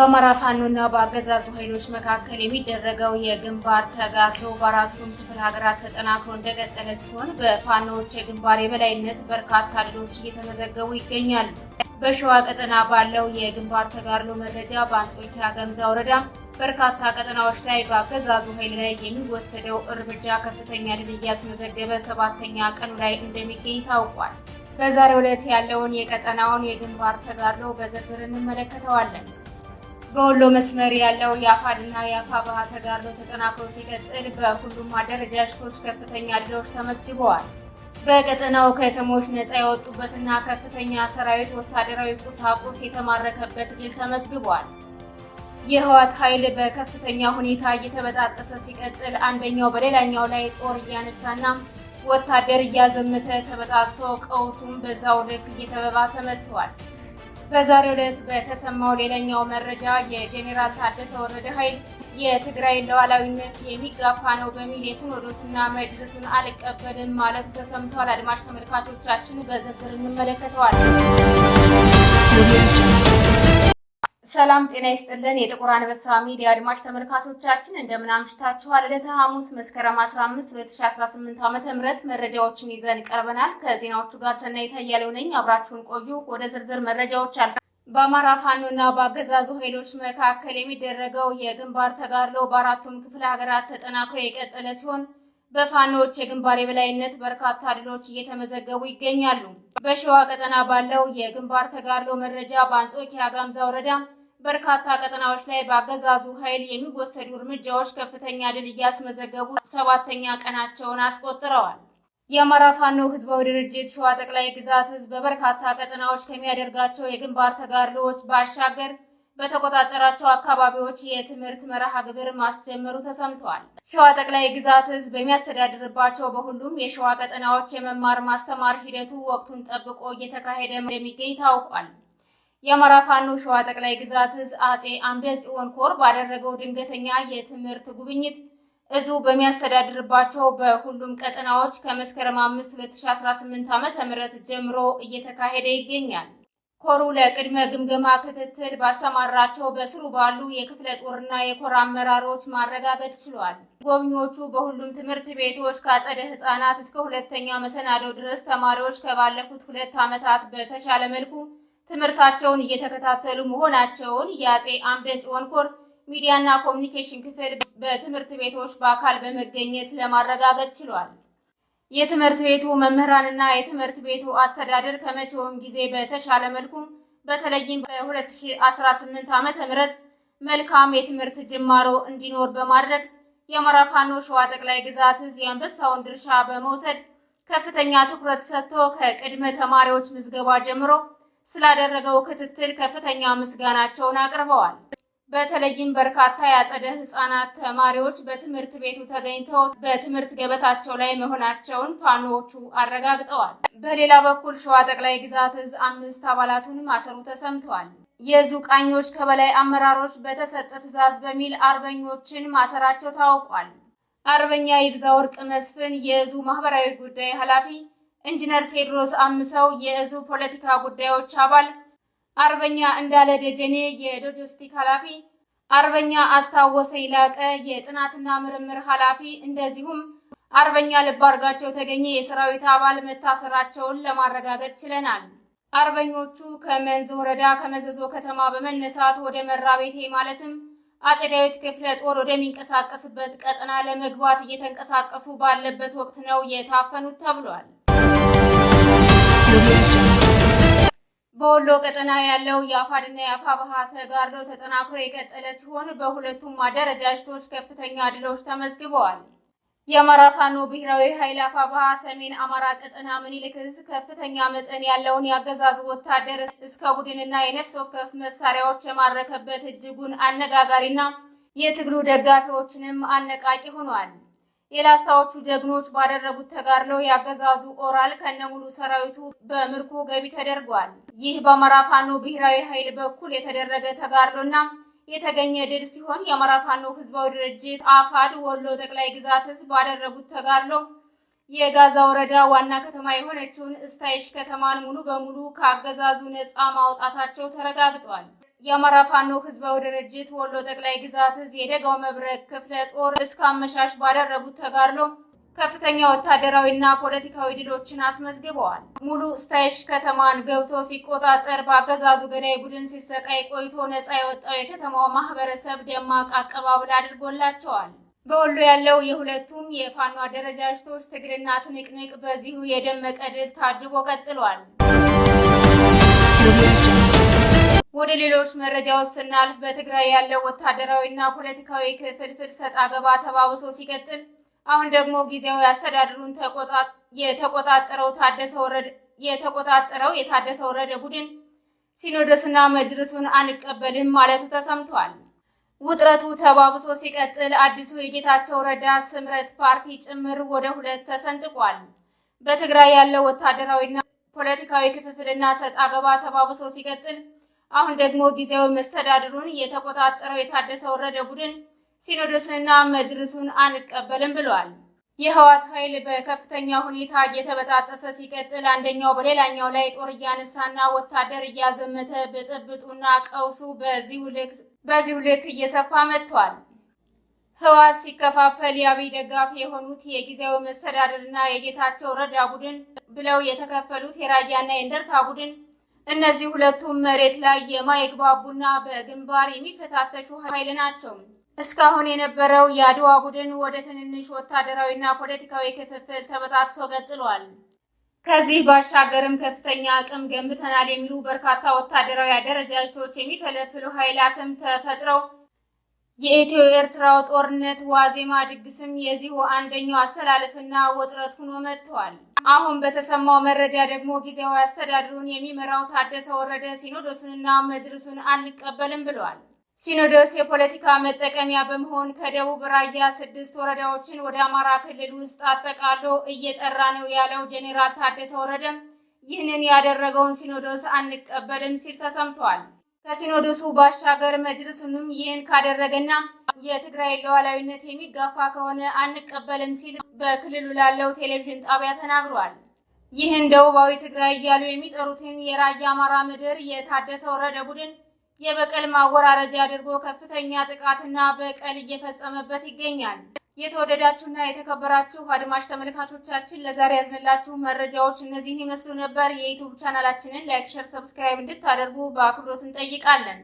በአማራ ፋኖና በአገዛዙ ኃይሎች መካከል የሚደረገው የግንባር ተጋድሎ በአራቱም ክፍለ ሀገራት ተጠናክሮ እንደቀጠለ ሲሆን በፋኖዎች የግንባር የበላይነት በርካታ ድሎች እየተመዘገቡ ይገኛሉ። በሸዋ ቀጠና ባለው የግንባር ተጋድሎ መረጃ በአንጾኪያ ገምዛ ወረዳ በርካታ ቀጠናዎች ላይ በአገዛዙ ኃይል ላይ የሚወሰደው እርምጃ ከፍተኛ ድል እያስመዘገበ 7ኛ ቀኑ ላይ እንደሚገኝ ታውቋል። በዛሬው ዕለት ያለውን የቀጠናውን የግንባር ተጋድሎ በዝርዝር እንመለከተዋለን። በወሎ መስመር ያለው የአፋድና የአፋብኃ ተጋድሎ ተጠናክሮ ሲቀጥል በሁሉም አደረጃጀቶች ከፍተኛ ድሎች ተመዝግበዋል። በቀጠናው ከተሞች ነፃ የወጡበትና ከፍተኛ ሰራዊት ወታደራዊ ቁሳቁስ የተማረከበት ድል ተመዝግቧል። የህወሓት ኃይል በከፍተኛ ሁኔታ እየተበጣጠሰ ሲቀጥል አንደኛው በሌላኛው ላይ ጦር እያነሳና ወታደር እያዘመተ ተበጣጥሶ ቀውሱም በዛው ልክ እየተባባሰ መጥቷል። በዛሬው ዕለት በተሰማው ሌላኛው መረጃ የጄኔራል ታደሰ ወረደ ኃይል የትግራይን ሉዓላዊነት የሚጋፋ ነው በሚል የሲኖዶስና መጅልሱን አልቀበልም ማለቱ ተሰምቷል። አድማጭ ተመልካቾቻችን በዝርዝር እንመለከተዋለን። ሰላም ጤና ይስጥልን። የጥቁር አንበሳ ሚዲያ አድማጭ ተመልካቾቻችን እንደምን አምሽታችኋል? ዕለተ ሐሙስ መስከረም 15 2018 ዓ.ም መረጃዎችን ይዘን ቀርበናል። ከዜናዎቹ ጋር ሰናይት አያሌው ነኝ። አብራችሁን ቆዩ። ወደ ዝርዝር መረጃዎች አልፈ በአማራ ፋኖና በአገዛዙ ኃይሎች መካከል የሚደረገው የግንባር ተጋድሎ በአራቱም ክፍለ ሀገራት ተጠናክሮ የቀጠለ ሲሆን በፋኖዎች የግንባር የበላይነት በርካታ ድሎች እየተመዘገቡ ይገኛሉ። በሸዋ ቀጠና ባለው የግንባር ተጋድሎ መረጃ በአንጾኪያ ገምዛ ወረዳ በርካታ ቀጠናዎች ላይ በአገዛዙ ኃይል የሚወሰዱ እርምጃዎች ከፍተኛ ድል እያስመዘገቡ 7ኛ ቀናቸውን አስቆጥረዋል። የአማራ ፋኖ ህዝባዊ ድርጅት ሸዋ ጠቅላይ ግዛት ህዝብ በበርካታ ቀጠናዎች ከሚያደርጋቸው የግንባር ተጋድሎዎች ባሻገር በተቆጣጠራቸው አካባቢዎች የትምህርት መርሃ ግብር ማስጀመሩ ተሰምቷል። ሸዋ ጠቅላይ ግዛት ህዝብ በሚያስተዳድርባቸው በሁሉም የሸዋ ቀጠናዎች የመማር ማስተማር ሂደቱ ወቅቱን ጠብቆ እየተካሄደ እንደሚገኝ ታውቋል። የአማራ ፋኖ ሸዋ ጠቅላይ ግዛት ህዝብ አጼ አምደ ጽዮን ኮር ባደረገው ድንገተኛ የትምህርት ጉብኝት እዙ በሚያስተዳድርባቸው በሁሉም ቀጠናዎች ከመስከረም 5 2018 ዓ.ም ጀምሮ እየተካሄደ ይገኛል። ኮሩ ለቅድመ ግምገማ ክትትል ባሰማራቸው በስሩ ባሉ የክፍለ ጦርና የኮር አመራሮች ማረጋገጥ ችሏል። ጎብኚዎቹ በሁሉም ትምህርት ቤቶች ከአጸደ ህፃናት እስከ ሁለተኛ መሰናዶ ድረስ ተማሪዎች ከባለፉት 2 ዓመታት በተሻለ መልኩ ትምህርታቸውን እየተከታተሉ መሆናቸውን የአጼ አምደ ጽዮን ኮር ሚዲያና ኮሚኒኬሽን ክፍል በትምህርት ቤቶች በአካል በመገኘት ለማረጋገጥ ችሏል። የትምህርት ቤቱ መምህራንና የትምህርት ቤቱ አስተዳደር ከመቼውም ጊዜ በተሻለ መልኩ በተለይም በ2018 ዓ.ም መልካም የትምህርት ጅማሮ እንዲኖር በማድረግ የአማራ ፋኖ ሸዋ ጠቅላይ ግዛት ህዝብ የአንበሳውን ድርሻ በመውሰድ ከፍተኛ ትኩረት ሰጥቶ ከቅድመ ተማሪዎች ምዝገባ ጀምሮ ስላደረገው ክትትል ከፍተኛ ምስጋናቸውን አቅርበዋል። በተለይም በርካታ የአጸደ ህፃናት ተማሪዎች በትምህርት ቤቱ ተገኝተው በትምህርት ገበታቸው ላይ መሆናቸውን ፋኖዎቹ አረጋግጠዋል። በሌላ በኩል ሸዋ ጠቅላይ ግዛት ህዝብ 5 አባላቱን ማሰሩ ተሰምቷል። የዙ ቃኞች ከበላይ አመራሮች በተሰጠ ትዕዛዝ በሚል አርበኞችን ማሰራቸው ታውቋል። አርበኛ ይብዛ ወርቅ መስፍን የዙ ማህበራዊ ጉዳይ ኃላፊ፣ ኢንጂነር ቴዎድሮስ አምሰው የእዙ ፖለቲካ ጉዳዮች አባል፣ አርበኛ እንዳለ ደጀኔ የሎጂስቲክ ኃላፊ፣ አርበኛ አስታወሰ ይላቀ የጥናትና ምርምር ኃላፊ እንደዚሁም አርበኛ ልባርጋቸው ተገኘ የሰራዊት አባል መታሰራቸውን ለማረጋገጥ ችለናል። አርበኞቹ ከመንዝ ወረዳ ከመዘዞ ከተማ በመነሳት ወደ መራቤቴ ማለትም አጼ ዳዊት ክፍለ ጦር ወደሚንቀሳቀስበት ቀጠና ለመግባት እየተንቀሳቀሱ ባለበት ወቅት ነው የታፈኑት ተብሏል። በወሎ ቀጠና ያለው የአፋድና የአፋብኃ ተጋድሎ ተጠናክሮ የቀጠለ ሲሆን በሁለቱም አደረጃጀቶች ከፍተኛ ድሎች ተመዝግበዋል። የአማራ ፋኖ ብሔራዊ ኃይል አፋብኃ ሰሜን አማራ ቀጠና ምኒልክ ዕዝ ከፍተኛ መጠን ያለውን ያገዛዙ ወታደር እስከ ቡድንና የነፍስ ወከፍ መሳሪያዎች የማረከበት እጅጉን አነጋጋሪና የትግሉ ደጋፊዎችንም አነቃቂ ሆኗል። የላስታዎቹ ጀግኖች ባደረጉት ተጋድሎ ያገዛዙ ኦራል ከነሙሉ ሰራዊቱ በምርኮ ገቢ ተደርጓል። ይህ በአማራ ፋኖ ብሔራዊ ኃይል በኩል የተደረገ ተጋድሎና የተገኘ ድል ሲሆን የአማራ ፋኖ ህዝባዊ ድርጅት አፋድ ወሎ ጠቅላይ ግዛት ህዝብ ባደረጉት ተጋድሎ የጋዛ ወረዳ ዋና ከተማ የሆነችውን እስታይሽ ከተማን ሙሉ በሙሉ ከአገዛዙ ነፃ ማውጣታቸው ተረጋግጧል። የአማራ ፋኖ ህዝባዊ ድርጅት ወሎ ጠቅላይ ግዛት እዝ የደጋው መብረቅ ክፍለ ጦር እስከ አመሻሽ ባደረጉት ተጋድሎ ከፍተኛ ወታደራዊና ፖለቲካዊ ድሎችን አስመዝግበዋል። ሙሉ ስታይሽ ከተማን ገብቶ ሲቆጣጠር በአገዛዙ ገዳይ ቡድን ሲሰቃይ ቆይቶ ነፃ የወጣው የከተማው ማህበረሰብ ደማቅ አቀባበል አድርጎላቸዋል። በወሎ ያለው የሁለቱም የፋኖ አደረጃጀቶች ትግልና ትንቅንቅ በዚሁ የደመቀ ድል ታጅቦ ቀጥሏል። ወደ ሌሎች መረጃዎች ስናልፍ በትግራይ ያለው ወታደራዊና ፖለቲካዊ ክፍልፍል ሰጣ ገባ ተባብሶ ሲቀጥል አሁን ደግሞ ጊዜያዊ አስተዳደሩን የተቆጣጠረው የታደሰ ወረደ ቡድን ሲኖዶስና መጅልሱን አንቀበልም ማለቱ ተሰምቷል። ውጥረቱ ተባብሶ ሲቀጥል አዲሱ የጌታቸው ረዳ ስምረት ፓርቲ ጭምር ወደ ሁለት ተሰንጥቋል። በትግራይ ያለው ወታደራዊና ፖለቲካዊ ክፍፍልና ሰጣ ገባ ተባብሶ ሲቀጥል አሁን ደግሞ ጊዜያዊ መስተዳድሩን የተቆጣጠረው የታደሰ ወረደ ቡድን ሲኖዶስንና መጅልሱን አንቀበልም ብሏል። የህወሓት ኃይል በከፍተኛ ሁኔታ እየተበጣጠሰ ሲቀጥል አንደኛው በሌላኛው ላይ ጦር እያነሳና ወታደር እያዘመተ ብጥብጡና ቀውሱ በዚሁ ልክ እየሰፋ መጥቷል። ህወሓት ሲከፋፈል የአብይ ደጋፊ የሆኑት የጊዜያዊ መስተዳድርና የጌታቸው ረዳ ቡድን ብለው የተከፈሉት የራያና የእንደርታ ቡድን እነዚህ ሁለቱም መሬት ላይ የማይግባቡና በግንባር የሚፈታተሹ ኃይል ናቸው። እስካሁን የነበረው የአድዋ ቡድን ወደ ትንንሽ ወታደራዊና ፖለቲካዊ ክፍፍል ተበጣጥሶ ቀጥሏል። ከዚህ ባሻገርም ከፍተኛ አቅም ገንብተናል የሚሉ በርካታ ወታደራዊ አደረጃጀቶች የሚፈለፍሉ ኃይላትም ተፈጥረው የኢትዮ ኤርትራው ጦርነት ዋዜማ ድግስም የዚሁ አንደኛው አሰላለፍና ውጥረት ሆኖ መጥቷል። አሁን በተሰማው መረጃ ደግሞ ጊዜያዊ አስተዳደሩን የሚመራው ታደሰ ወረደ ሲኖዶሱንና መጅልሱን አንቀበልም ብሏል። ሲኖዶስ የፖለቲካ መጠቀሚያ በመሆን ከደቡብ ራያ 6 ወረዳዎችን ወደ አማራ ክልል ውስጥ አጠቃሎ እየጠራ ነው ያለው ጄኔራል ታደሰ ወረደም ይህንን ያደረገውን ሲኖዶስ አንቀበልም ሲል ተሰምቷል። ከሲኖዶሱ ባሻገር መጅልሱንም ይህን ካደረገና የትግራይ ሉዓላዊነት የሚጋፋ ከሆነ አንቀበልም ሲል በክልሉ ላለው ቴሌቪዥን ጣቢያ ተናግሯል። ይህን ደቡባዊ ትግራይ እያሉ የሚጠሩትን የራያ አማራ ምድር የታደሰ ወረደ ቡድን የበቀል ማወራረጃ አድርጎ ከፍተኛ ጥቃትና በቀል እየፈጸመበት ይገኛል። የተወደዳችሁና የተከበራችሁ አድማጭ ተመልካቾቻችን ለዛሬ ያዝንላችሁ መረጃዎች እነዚህን ይመስሉ ነበር። የዩቲዩብ ቻናላችንን ላይክ፣ ሼር፣ ሰብስክራይብ እንድታደርጉ በአክብሮት እንጠይቃለን።